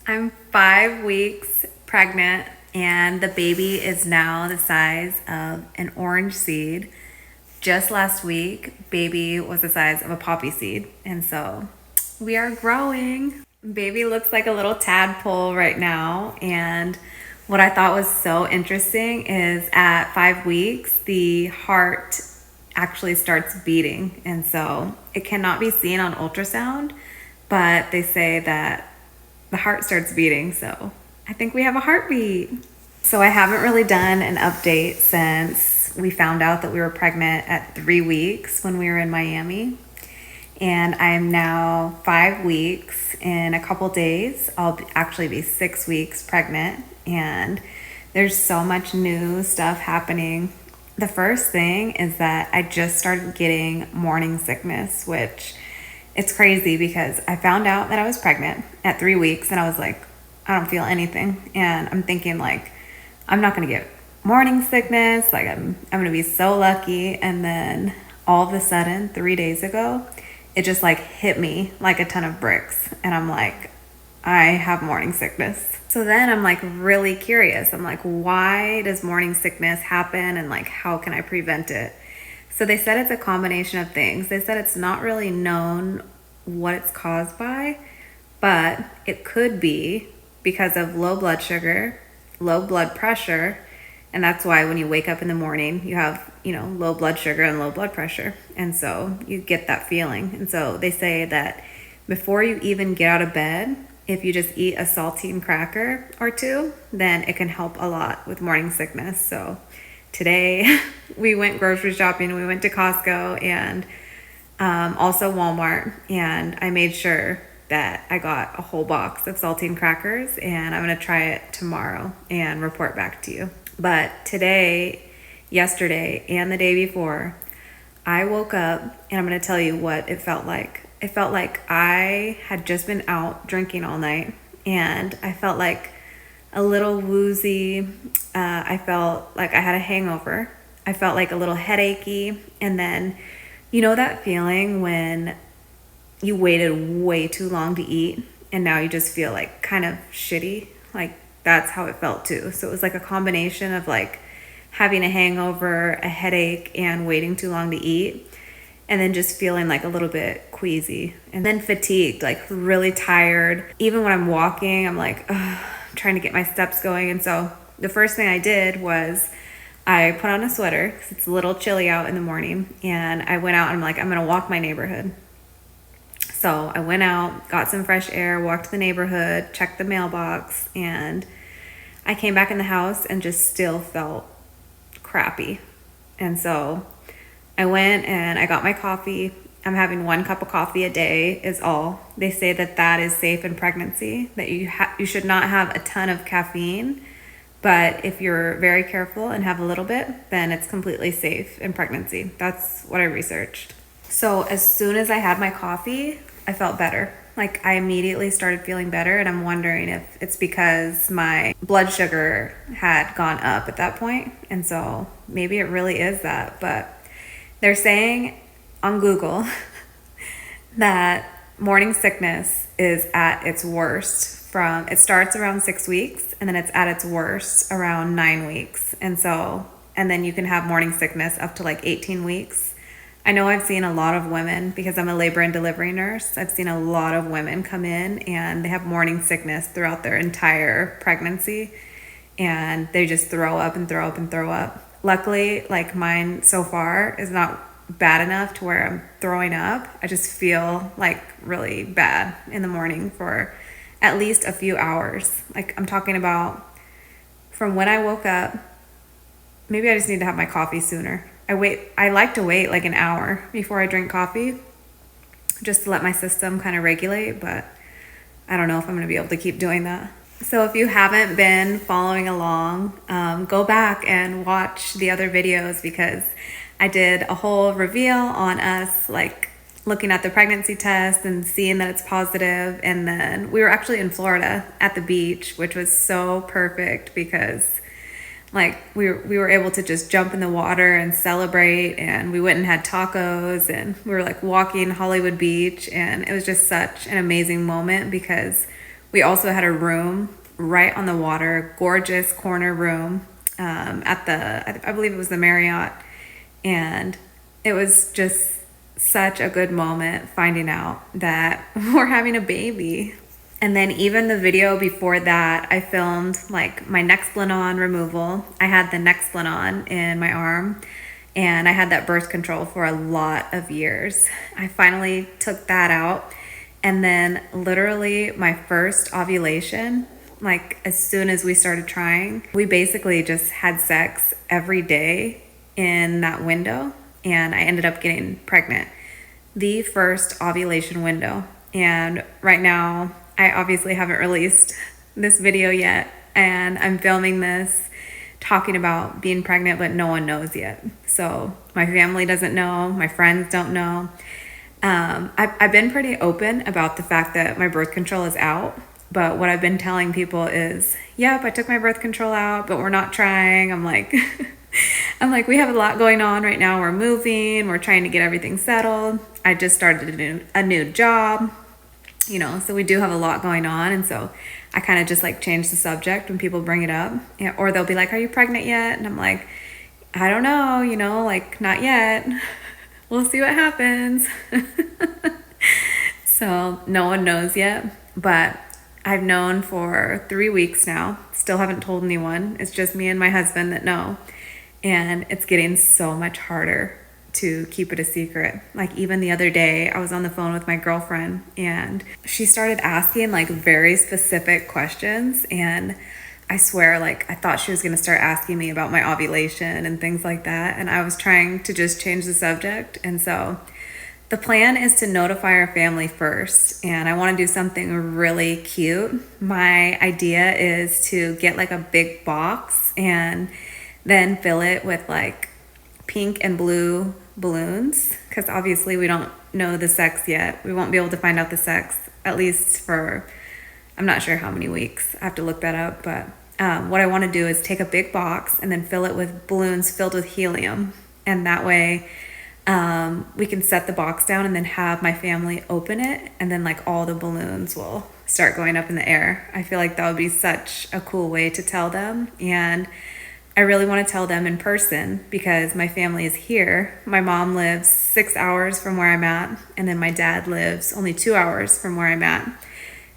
I'm 5 weeks pregnant, and the baby is now the size of an orange seed. Just last week, baby was the size of a poppy seed, and so we are growing. Baby looks like a little tadpole right now, and what I thought was so interesting is at 5 weeks, the heart actually starts beating, and so it cannot be seen on ultrasound, but they say that the heart starts beating. So I think we have a heartbeat. So I haven't really done an update since we found out that we were pregnant at 3 weeks when we were in Miami. And I'm now 5 weeks. In a couple days, I'll actually be 6 weeks pregnant. And there's so much new stuff happening. The first thing is that I just started getting morning sickness, which it's crazy because I found out that I was pregnant at 3 weeks and I was like, I don't feel anything. And I'm thinking like, I'm not going to get morning sickness. Like I'm going to be so lucky. And then all of a sudden, 3 days ago, it just like hit me like a ton of bricks. And I'm like, I have morning sickness. So then I'm like really curious. I'm like, why does morning sickness happen? And like, how can I prevent it? So they said it's a combination of things. They said it's not really known what it's caused by, but it could be because of low blood sugar, low blood pressure, and that's why when you wake up in the morning, you have, low blood sugar and low blood pressure. And so you get that feeling. And so they say that before you even get out of bed, if you just eat a saltine cracker or two, then it can help a lot with morning sickness. So today we went grocery shopping. We went to Costco and also Walmart, and I made sure that I got a whole box of saltine crackers, and I'm going to try it tomorrow and report back to you. But today, yesterday, and the day before, I woke up and I'm going to tell you what it felt like. It felt like I had just been out drinking all night, and I felt like a little woozy. I felt like I had a hangover. I felt like a little headachy. And then, that feeling when you waited way too long to eat and now you just feel like kind of shitty? Like that's how it felt too. So it was like a combination of like having a hangover, a headache, and waiting too long to eat. And then just feeling like a little bit queasy. And then fatigued, like really tired. Even when I'm walking, I'm like, ugh, trying to get my steps going. And so the first thing I did was I put on a sweater because it's a little chilly out in the morning. And I went out and I'm like, I'm going to walk my neighborhood. So I went out, got some fresh air, walked the neighborhood, checked the mailbox, and I came back in the house and just still felt crappy. And so I went and I got my coffee. I'm having 1 cup of coffee a day is all. They say that that is safe in pregnancy, that you should not have a ton of caffeine, but if you're very careful and have a little bit, then it's completely safe in pregnancy. That's what I researched. So as soon as I had my coffee, I felt better. Like I immediately started feeling better, and I'm wondering if it's because my blood sugar had gone up at that point. And so maybe it really is that, but they're saying on Google that morning sickness is at its worst it starts around 6 weeks, and then it's at its worst around 9 weeks. And then you can have morning sickness up to like 18 weeks. I know I've seen a lot of women, because I'm a labor and delivery nurse, I've seen a lot of women come in and they have morning sickness throughout their entire pregnancy, and they just throw up and throw up and throw up. Luckily, like mine so far is not bad enough to where I'm throwing up. I just feel like really bad in the morning for at least a few hours. Like I'm talking about from when I woke up. Maybe I just need to have my coffee sooner. I like to wait like an hour before I drink coffee just to let my system kind of regulate, but I don't know if I'm going to be able to keep doing that. So if you haven't been following along, go back and watch the other videos, because I did a whole reveal on us like looking at the pregnancy test and seeing that it's positive. And then we were actually in Florida at the beach, which was so perfect because like we were able to just jump in the water and celebrate, and we went and had tacos, and we were like walking Hollywood Beach, and it was just such an amazing moment because We also had a room right on the water, gorgeous corner room at I believe it was the Marriott. And it was just such a good moment finding out that we're having a baby. And then even the video before that, I filmed like my Nexplanon removal. I had the Nexplanon in my arm, and I had that birth control for a lot of years. I finally took that out, and then literally my first ovulation, like as soon as we started trying, we basically just had sex every day in that window, and I ended up getting pregnant. The first ovulation window. And right now, I obviously haven't released this video yet, and I'm filming this talking about being pregnant, but no one knows yet. So my family doesn't know, my friends don't know. I've been pretty open about the fact that my birth control is out, but what I've been telling people is, yep, I took my birth control out, but we're not trying. I'm like, we have a lot going on right now. We're moving, we're trying to get everything settled. I just started a new job, so we do have a lot going on. And so I kind of just like change the subject when people bring it up, or they'll be like, are you pregnant yet? And I'm like, I don't know, like not yet. We'll see what happens. So no one knows yet, but I've known for 3 weeks now. Still haven't told anyone. It's just me and my husband that know. And it's getting so much harder to keep it a secret. Like even the other day, I was on the phone with my girlfriend, and she started asking like very specific questions. And I swear, like I thought she was going to start asking me about my ovulation and things like that. And I was trying to just change the subject. And so the plan is to notify our family first, and I want to do something really cute. My idea is to get like a big box and then fill it with like pink and blue balloons, because obviously we don't know the sex yet. We won't be able to find out the sex, at least for, I'm not sure how many weeks. I have to look that up. But what I want to do is take a big box and then fill it with balloons filled with helium. And that way we can set the box down and then have my family open it. And then like all the balloons will start going up in the air. I feel like that would be such a cool way to tell them. And I really want to tell them in person because my family is here. My mom lives 6 hours from where I'm at, and then my dad lives only 2 hours from where I'm at.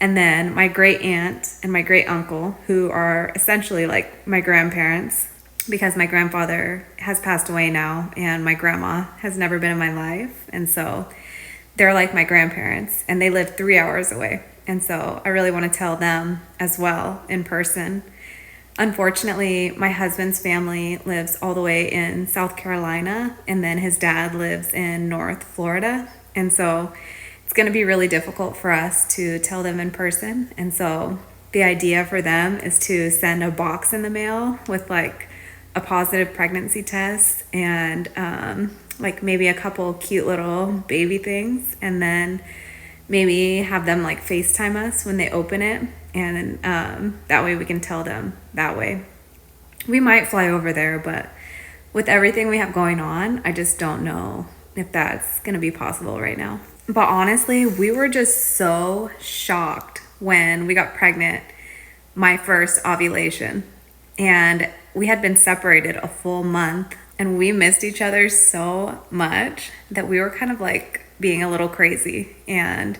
And then my great aunt and my great uncle, who are essentially like my grandparents, because my grandfather has passed away now and my grandma has never been in my life. And so they're like my grandparents, and they live 3 hours away. And so I really want to tell them as well in person. Unfortunately, my husband's family lives all the way in South Carolina, and then his dad lives in North Florida. And so it's going to be really difficult for us to tell them in person. And so the idea for them is to send a box in the mail with like a positive pregnancy test and like maybe a couple cute little baby things, and then maybe have them like FaceTime us when they open it. And that way we can tell them that way. We might fly over there, but with everything we have going on, I just don't know if that's going to be possible right now. But honestly, we were just so shocked when we got pregnant, my first ovulation. And we had been separated a full month, and we missed each other so much that we were kind of like being a little crazy. And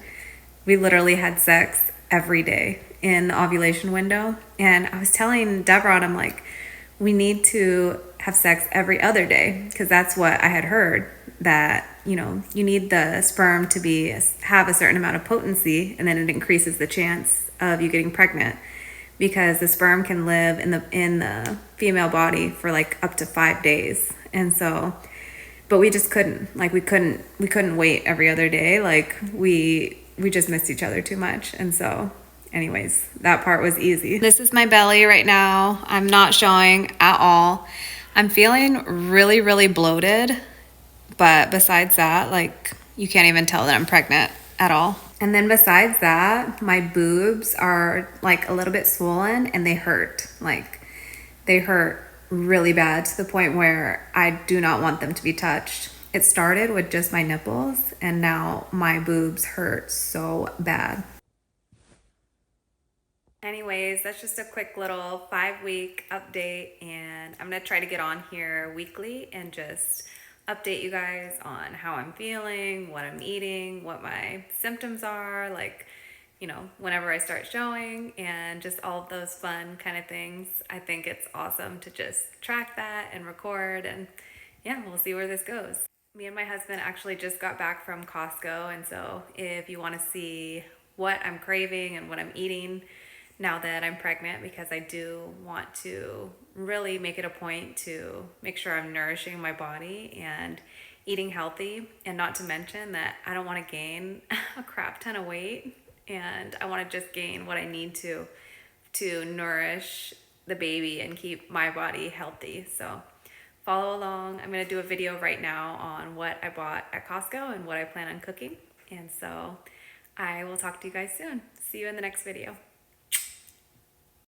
we literally had sex every day in the ovulation window. And I was telling Deborah, I'm like, we need to have sex every other day, because that's what I had heard, that you need the sperm to have a certain amount of potency, and then it increases the chance of you getting pregnant, because the sperm can live in the female body for like up to 5 days. And so, but we just couldn't wait every other day. Like we just missed each other too much. And so anyways, that part was easy. This is my belly right now. I'm not showing at all. I'm feeling really, really bloated. But besides that, like you can't even tell that I'm pregnant at all. And then besides that, my boobs are like a little bit swollen, and they hurt. Like they hurt really bad, to the point where I do not want them to be touched. It started with just my nipples, and now my boobs hurt so bad. Anyways, that's just a quick little 5-week update, and I'm gonna try to get on here weekly and just update you guys on how I'm feeling, what I'm eating, what my symptoms are, like, you know, whenever I start showing, and just all of those fun kind of things. I think it's awesome to just track that and record, and yeah, we'll see where this goes. Me and my husband actually just got back from Costco, and so if you want to see what I'm craving and what I'm eating now that I'm pregnant, because I do want to really make it a point to make sure I'm nourishing my body and eating healthy, and not to mention that I don't want to gain a crap ton of weight, and I want to just gain what I need to nourish the baby and keep my body healthy. So follow along. I'm going to do a video right now on what I bought at Costco and what I plan on cooking. And so I will talk to you guys soon. See you in the next video.